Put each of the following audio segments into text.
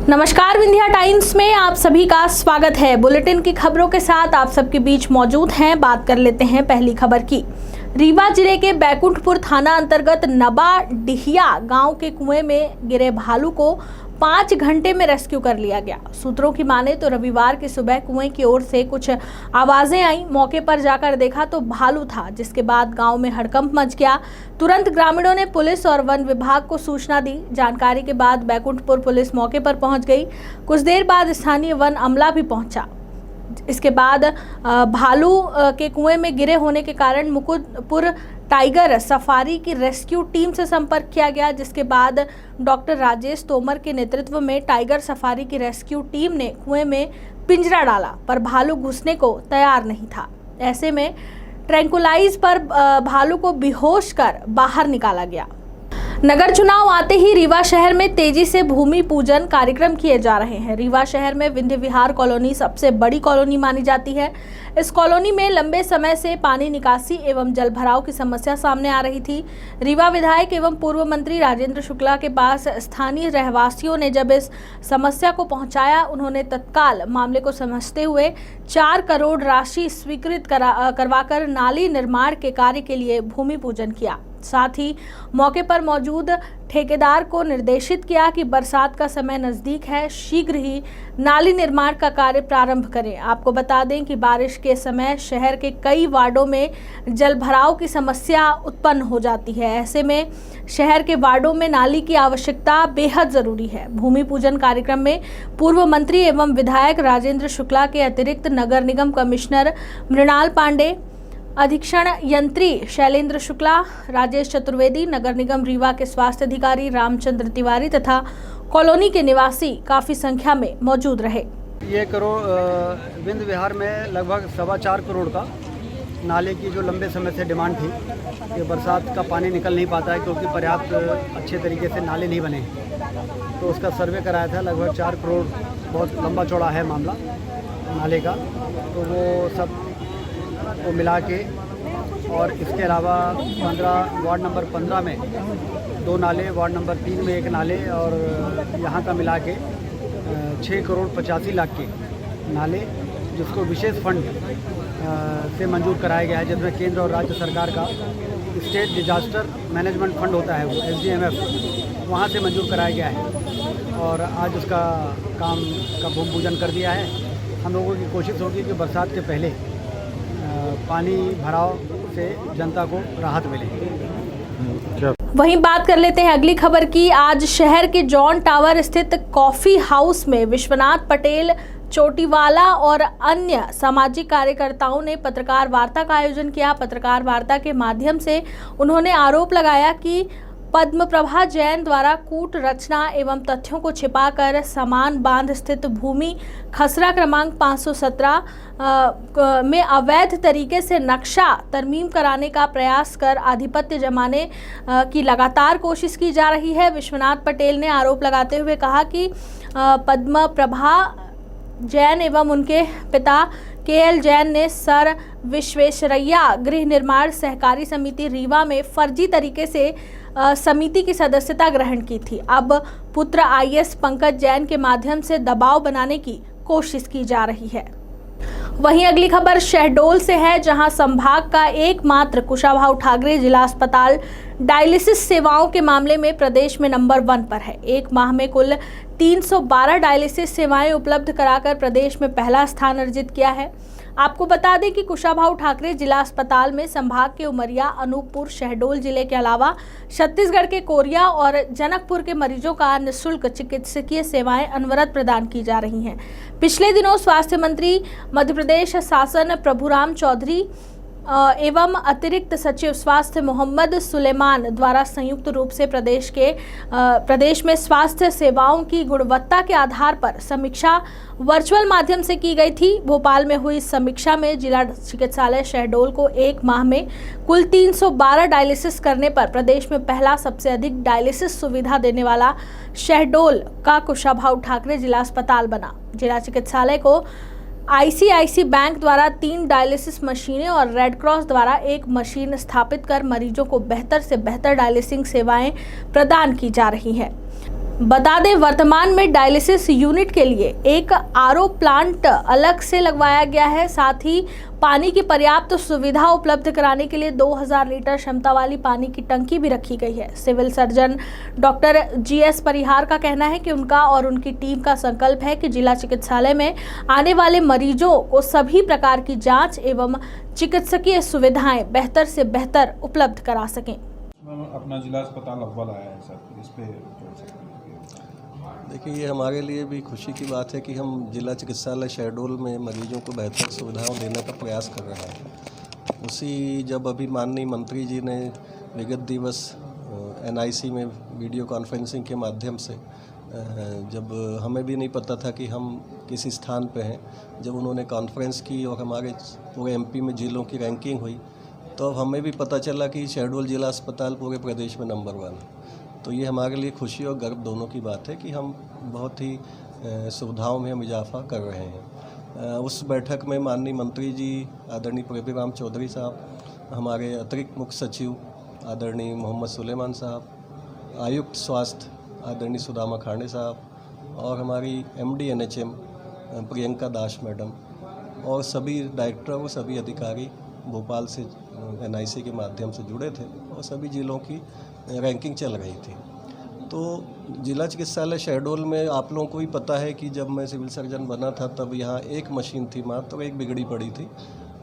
नमस्कार, विंध्या टाइम्स में आप सभी का स्वागत है। बुलेटिन की खबरों के साथ आप सबके बीच मौजूद हैं। बात कर लेते हैं पहली खबर की। रीवा जिले के बैकुंठपुर थाना अंतर्गत नबा डिहिया गांव के कुएं में गिरे भालू को 5 घंटे में रेस्क्यू कर लिया गया। सूत्रों की माने तो रविवार की सुबह कुएं की ओर से कुछ आवाजें आई। मौके पर जाकर देखा तो भालू था, जिसके बाद गांव में हड़कंप मच गया। तुरंत ग्रामीणों ने पुलिस और वन विभाग को सूचना दी। जानकारी के बाद बैकुंठपुर पुलिस मौके पर पहुंच गई। कुछ देर बाद स्थानीय वन अमला भी पहुंचा। इसके बाद भालू के कुएं में गिरे होने के कारण मुकुंदपुर टाइगर सफारी की रेस्क्यू टीम से संपर्क किया गया, जिसके बाद डॉक्टर राजेश तोमर के नेतृत्व में टाइगर सफारी की रेस्क्यू टीम ने कुएं में पिंजरा डाला, पर भालू घुसने को तैयार नहीं था। ऐसे में ट्रैंकुलाइज पर भालू को बेहोश कर बाहर निकाला गया। नगर चुनाव आते ही रीवा शहर में तेजी से भूमि पूजन कार्यक्रम किए जा रहे हैं। रीवा शहर में विंध्य विहार कॉलोनी सबसे बड़ी कॉलोनी मानी जाती है। इस कॉलोनी में लंबे समय से पानी निकासी एवं जल भराव की समस्या सामने आ रही थी। रीवा विधायक एवं पूर्व मंत्री राजेंद्र शुक्ला के पास स्थानीय रहवासियों ने जब इस समस्या को पहुंचाया, उन्होंने तत्काल मामले को समझते हुए 4 करोड़ राशि स्वीकृत करवाकर नाली निर्माण के कार्य के लिए भूमि पूजन किया। साथ ही मौके पर मौजूद ठेकेदार को निर्देशित किया कि बरसात का समय नजदीक है, शीघ्र ही नाली निर्माण का कार्य प्रारंभ करें। आपको बता दें कि बारिश के समय शहर के कई वार्डों में जल भराव की समस्या उत्पन्न हो जाती है। ऐसे में शहर के वार्डों में नाली की आवश्यकता बेहद जरूरी है। भूमि पूजन कार्यक्रम में पूर्व मंत्री एवं विधायक राजेंद्र शुक्ला के अतिरिक्त नगर निगम कमिश्नर मृणाल पांडे, अधीक्षण यंत्री शैलेंद्र शुक्ला, राजेश चतुर्वेदी, नगर निगम रीवा के स्वास्थ्य अधिकारी रामचंद्र तिवारी तथा कॉलोनी के निवासी काफी संख्या में मौजूद रहे। ये विंध्य विहार में लगभग 4.25 करोड़ का नाले की जो लंबे समय से डिमांड थी कि बरसात का पानी निकल नहीं पाता है क्योंकि पर्याप्त अच्छे तरीके से नाले नहीं बने, तो उसका सर्वे कराया था। लगभग 4 करोड़, बहुत लंबा चौड़ा है मामला नाले का, तो वो सब को मिला के, और इसके अलावा वार्ड नंबर 15 में 2 नाले, वार्ड नंबर 3 में 1 नाले, और यहाँ का मिला के 6 करोड़ 85 लाख के नाले, जिसको विशेष फंड से मंजूर कराया गया है, जिसमें केंद्र और राज्य सरकार का स्टेट डिजास्टर मैनेजमेंट फंड होता है, वो SDMF, वहाँ से मंजूर कराया गया है। और आज उसका काम का भूमि पूजन कर दिया है। हम लोगों की कोशिश होगी कि बरसात के पहले पानी भराव से जनता को राहत मिले। वहीं बात कर लेते हैं अगली खबर की। आज शहर के जॉन टावर स्थित कॉफी हाउस में विश्वनाथ पटेल चोटीवाला और अन्य सामाजिक कार्यकर्ताओं ने पत्रकार वार्ता का आयोजन किया। पत्रकार वार्ता के माध्यम से उन्होंने आरोप लगाया कि पद्मप्रभा जैन द्वारा कूट रचना एवं तथ्यों को छिपाकर समान बांध स्थित भूमि खसरा क्रमांक 517 में अवैध तरीके से नक्शा तरमीम कराने का प्रयास कर आधिपत्य जमाने की लगातार कोशिश की जा रही है। विश्वनाथ पटेल ने आरोप लगाते हुए कहा कि पद्मप्रभा जैन एवं उनके पिता KL जैन ने सर विश्वेश्वरैया गृह निर्माण सहकारी समिति रीवा में फर्जी तरीके से समिति की सदस्यता ग्रहण की थी। अब पुत्र IS पंकज जैन के माध्यम से दबाव बनाने की कोशिश की जा रही है। वहीं अगली खबर शहडोल से है, जहां संभाग का एकमात्र कुशाभाऊ ठाकरे जिला अस्पताल डायलिसिस सेवाओं के मामले में प्रदेश में नंबर 1 पर है। एक माह में कुल 312 डायलिसिस सेवाएं उपलब्ध कराकर प्रदेश में पहला स्थान अर्जित किया है। आपको बता दें कि कुशाभाऊ ठाकरे जिला अस्पताल में संभाग के उमरिया, अनूपपुर, शहडोल जिले के अलावा छत्तीसगढ़ के कोरिया और जनकपुर के मरीजों का निःशुल्क चिकित्सकीय सेवाएं अनवरत प्रदान की जा रही हैं। पिछले दिनों स्वास्थ्य मंत्री मध्य प्रदेश शासन प्रभुराम चौधरी एवं अतिरिक्त सचिव स्वास्थ्य मोहम्मद सुलेमान द्वारा संयुक्त रूप से प्रदेश में स्वास्थ्य सेवाओं की गुणवत्ता के आधार पर समीक्षा वर्चुअल माध्यम से की गई थी। भोपाल में हुई समीक्षा में जिला चिकित्सालय शहडोल को एक माह में कुल 312 डायलिसिस करने पर प्रदेश में पहला सबसे अधिक डायलिसिस सुविधा देने वाला शहडोल का कुशाभाऊ ठाकरे जिला अस्पताल बना। जिला चिकित्सालय को ICICI बैंक द्वारा 3 डायलिसिस मशीनें और रेड क्रॉस द्वारा 1 मशीन स्थापित कर मरीजों को बेहतर से बेहतर डायलिसिंग सेवाएं प्रदान की जा रही हैं। बता दें, वर्तमान में डायलिसिस यूनिट के लिए एक आरओ प्लांट अलग से लगवाया गया है। साथ ही पानी की पर्याप्त सुविधा उपलब्ध कराने के लिए 2000 लीटर क्षमता वाली पानी की टंकी भी रखी गई है। सिविल सर्जन डॉक्टर GS परिहार का कहना है कि उनका और उनकी टीम का संकल्प है कि जिला चिकित्सालय में आने वाले मरीजों को सभी प्रकार की जांच एवं चिकित्सकीय सुविधाएं बेहतर से बेहतर उपलब्ध करा सकें। अपना जिला अस्पताल अव्वल आया है सर, इस पे देखिए, ये हमारे लिए भी खुशी की बात है कि हम जिला चिकित्सालय शहडोल में मरीजों को बेहतर सुविधाएं देने का प्रयास कर रहे हैं। उसी जब अभी माननीय मंत्री जी ने विगत दिवस NIC में वीडियो कॉन्फ्रेंसिंग के माध्यम से, जब हमें भी नहीं पता था कि हम किस स्थान पे हैं, जब उन्होंने कॉन्फ्रेंस की और हमारे पूरे MP में जिलों की रैंकिंग हुई, तो हमें भी पता चला कि शहडोल जिला अस्पताल पूरे प्रदेश में नंबर 1 है। तो ये हमारे लिए खुशी और गर्व दोनों की बात है कि हम बहुत ही सुविधाओं में हम इजाफा कर रहे हैं। उस बैठक में माननीय मंत्री जी आदरणीय प्रभुराम चौधरी साहब, हमारे अतिरिक्त मुख्य सचिव आदरणीय मोहम्मद सुलेमान साहब, आयुक्त स्वास्थ्य आदरणीय सुदामा खांडे साहब और हमारी MD NHM Priyanka Das madam और सभी डायरेक्टर और सभी अधिकारी भोपाल से NIC के माध्यम से जुड़े थे और सभी जिलों की रैंकिंग चल रही थी। तो जिला चिकित्सालय शहडोल में आप लोगों को ही पता है कि जब मैं सिविल सर्जन बना था तब यहाँ एक मशीन थी, मात्र एक बिगड़ी पड़ी थी,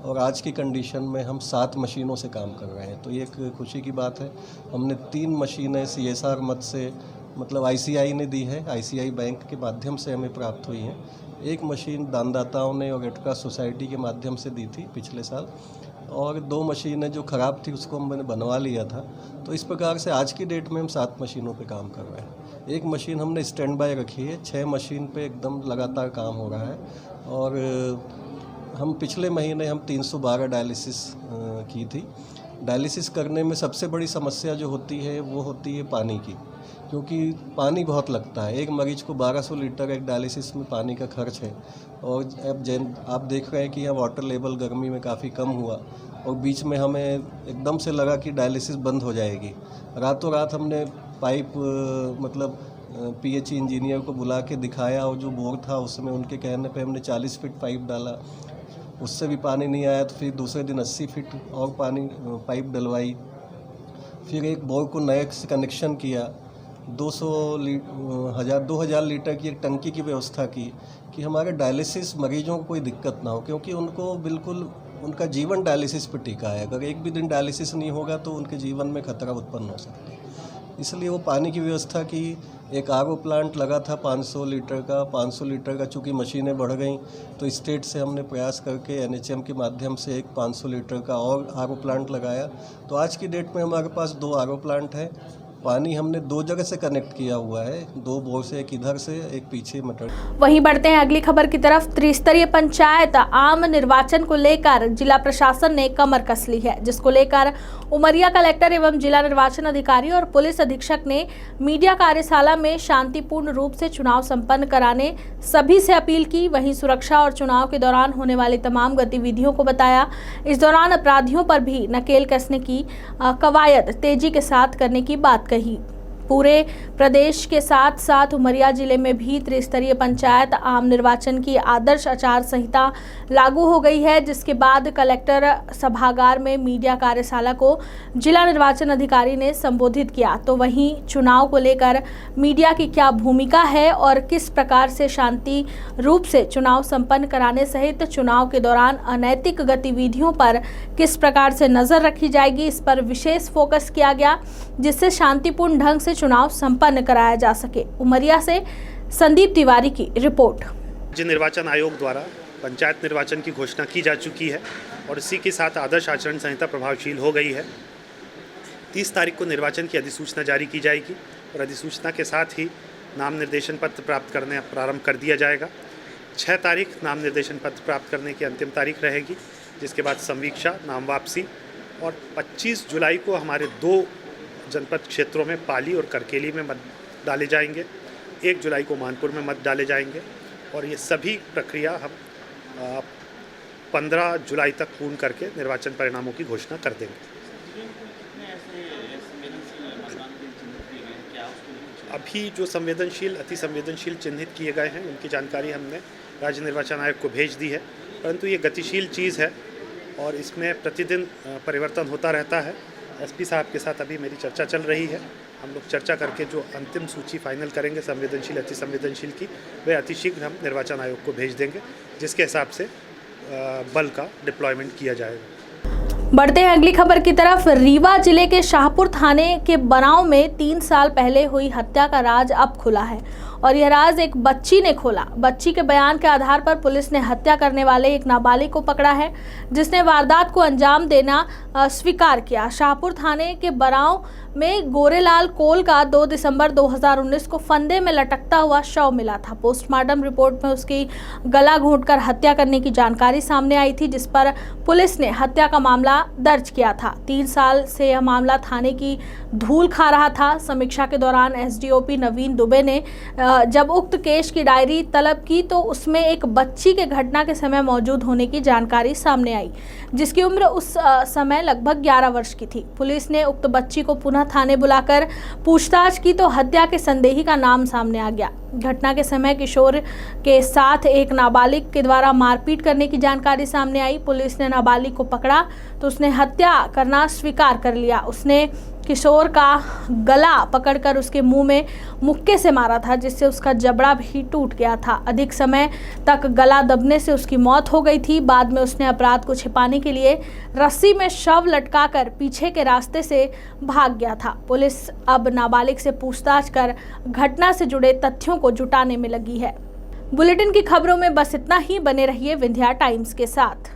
और आज की कंडीशन में हम 7 मशीनों से काम कर रहे हैं। तो ये एक खुशी की बात है। हमने 3 मशीनें CSR मद से, मतलब ICI ने दी है, ICI बैंक के माध्यम से हमें प्राप्त हुई हैं। एक मशीन दानदाताओं ने और रेड क्रॉस सोसाइटी के माध्यम से दी थी पिछले साल, और 2 मशीनें जो ख़राब थी उसको मैंने बनवा लिया था। तो इस प्रकार से आज की डेट में हम 7 मशीनों पे काम कर रहे हैं। एक मशीन हमने स्टैंड बाय रखी है, 6 मशीन पे एकदम लगातार काम हो रहा है। और हम पिछले महीने हम 312 डायलिसिस की थी। डायलिसिस करने में सबसे बड़ी समस्या जो होती है वो होती है पानी की, क्योंकि पानी बहुत लगता है। एक मरीज को 1200 लीटर एक डायलिसिस में पानी का खर्च है। और अब आप देख रहे हैं कि यहाँ वाटर लेवल गर्मी में काफ़ी कम हुआ और बीच में हमें एकदम से लगा कि डायलिसिस बंद हो जाएगी। रातों रात हमने पाइप मतलब PH इंजीनियर को बुला के दिखाया, और जो बोर था उसमें उनके कहने पे हमने 40 फीट पाइप डाला, उससे भी पानी नहीं आया। तो फिर दूसरे दिन 80 फीट और पानी पाइप डलवाई, फिर एक बोर को नए से कनेक्शन किया, 2000 लीटर की एक टंकी की व्यवस्था की कि हमारे डायलिसिस मरीजों को कोई दिक्कत ना हो, क्योंकि उनको बिल्कुल उनका जीवन डायलिसिस पर टिका है। अगर एक भी दिन डायलिसिस नहीं होगा तो उनके जीवन में खतरा उत्पन्न हो सकता है। इसलिए वो पानी की व्यवस्था की। एक RO प्लांट लगा था 500 लीटर का। 500 लीटर का चूँकि मशीनें बढ़ गई तो स्टेट से हमने प्रयास करके NHM के माध्यम से एक 500 लीटर का और RO प्लांट लगाया। तो आज की डेट में हमारे पास 2 RO प्लांट है। पानी हमने 2 जगह से कनेक्ट किया हुआ है, 2 बोर से, एक इधर से एक पीछे मटर। वहीं बढ़ते हैं अगली खबर की तरफ। त्रिस्तरीय पंचायत आम निर्वाचन को लेकर जिला प्रशासन ने कमर कस ली है, जिसको लेकर उमरिया कलेक्टर एवं जिला निर्वाचन अधिकारी और पुलिस अधीक्षक ने मीडिया कार्यशाला में शांतिपूर्ण रूप से चुनाव संपन्न कराने सभी से अपील की। वहीं सुरक्षा और चुनाव के दौरान होने वाली तमाम गतिविधियों को बताया। इस दौरान अपराधियों पर भी नकेल कसने की कवायद तेजी के साथ करने की बात कही। पूरे प्रदेश के साथ साथ उमरिया जिले में भी त्रिस्तरीय पंचायत आम निर्वाचन की आदर्श आचार संहिता लागू हो गई है, जिसके बाद कलेक्टर सभागार में मीडिया कार्यशाला को जिला निर्वाचन अधिकारी ने संबोधित किया। तो वहीं चुनाव को लेकर मीडिया की क्या भूमिका है और किस प्रकार से शांति रूप से चुनाव संपन्न कराने सहित चुनाव के दौरान अनैतिक गतिविधियों पर किस प्रकार से नजर रखी जाएगी, इस पर विशेष फोकस किया गया, जिससे शांतिपूर्ण ढंग से चुनाव संपन्न कराया जा सके। उमरिया से संदीप तिवारी की रिपोर्ट। राज्य निर्वाचन आयोग द्वारा पंचायत निर्वाचन की घोषणा की जा चुकी है और इसी के साथ आदर्श आचरण संहिता प्रभावशील हो गई है। 30 तारीख को निर्वाचन की अधिसूचना जारी की जाएगी और अधिसूचना के साथ ही नाम निर्देशन पत्र प्राप्त करने प्रारंभ कर दिया जाएगा। 6 तारीख नाम निर्देशन पत्र प्राप्त करने की अंतिम तारीख रहेगी, जिसके बाद संवीक्षा, नाम वापसी, और 25 जुलाई को हमारे 2 जनपद क्षेत्रों में पाली और करकेली में मत डाले जाएंगे। 1 जुलाई को मानपुर में मत डाले जाएंगे और ये सभी प्रक्रिया हम 15 जुलाई तक पूर्ण करके निर्वाचन परिणामों की घोषणा कर देंगे। अभी जो संवेदनशील अति संवेदनशील चिन्हित किए गए हैं उनकी जानकारी हमने राज्य निर्वाचन आयोग को भेज दी है, परंतु ये गतिशील चीज़ है और इसमें प्रतिदिन परिवर्तन होता रहता है। एसपी साहब के साथ अभी मेरी चर्चा चल रही है। हम लोग चर्चा करके जो अंतिम सूची फाइनल करेंगे संवेदनशील अति संवेदनशील की, वह अतिशीघ्र हम निर्वाचन आयोग को भेज देंगे, जिसके हिसाब से बल का डिप्लॉयमेंट किया जाएगा। बढ़ते हैं अगली खबर की तरफ। रीवा जिले के शाहपुर थाने के बनाव में 3 साल पहले हुई हत्या का राज अब खुला है और यह राज एक बच्ची ने खोला। बच्ची के बयान के आधार पर पुलिस ने हत्या करने वाले एक नाबालिग को पकड़ा है, जिसने वारदात को अंजाम देना स्वीकार किया। शाहपुर थाने के बनाव में गोरेलाल कोल का 2 दिसंबर 2019 को फंदे में लटकता हुआ शव मिला था। पोस्टमार्टम रिपोर्ट में उसकी गला घोंटकर हत्या करने की जानकारी सामने आई थी, जिस पर पुलिस ने हत्या का मामला दर्ज किया था। 3 साल से यह मामला थाने की धूल खा रहा था। समीक्षा के दौरान एसडीओपी नवीन दुबे ने जब उक्त केस की डायरी तलब की तो उसमें एक बच्ची के घटना के समय मौजूद होने की जानकारी सामने आई, जिसकी उम्र उस समय लगभग 11 वर्ष की थी। पुलिस ने उक्त बच्ची को पुनः थाने बुलाकर पूछताछ की तो हत्या के संदेही का नाम सामने आ गया। घटना के समय किशोर के साथ एक नाबालिग के द्वारा मारपीट करने की जानकारी सामने आई। पुलिस ने नाबालिग को पकड़ा तो उसने हत्या करना स्वीकार कर लिया। उसने किशोर का गला पकड़कर उसके मुंह में मुक्के से मारा था, जिससे उसका जबड़ा भी टूट गया था। अधिक समय तक गला दबने से उसकी मौत हो गई थी। बाद में उसने अपराध को छिपाने के लिए रस्सी में शव लटकाकर पीछे के रास्ते से भाग गया था। पुलिस अब नाबालिग से पूछताछ कर घटना से जुड़े तथ्यों को जुटाने में लगी है। बुलेटिन की खबरों में बस इतना ही। बने रहिए विंध्या टाइम्स के साथ।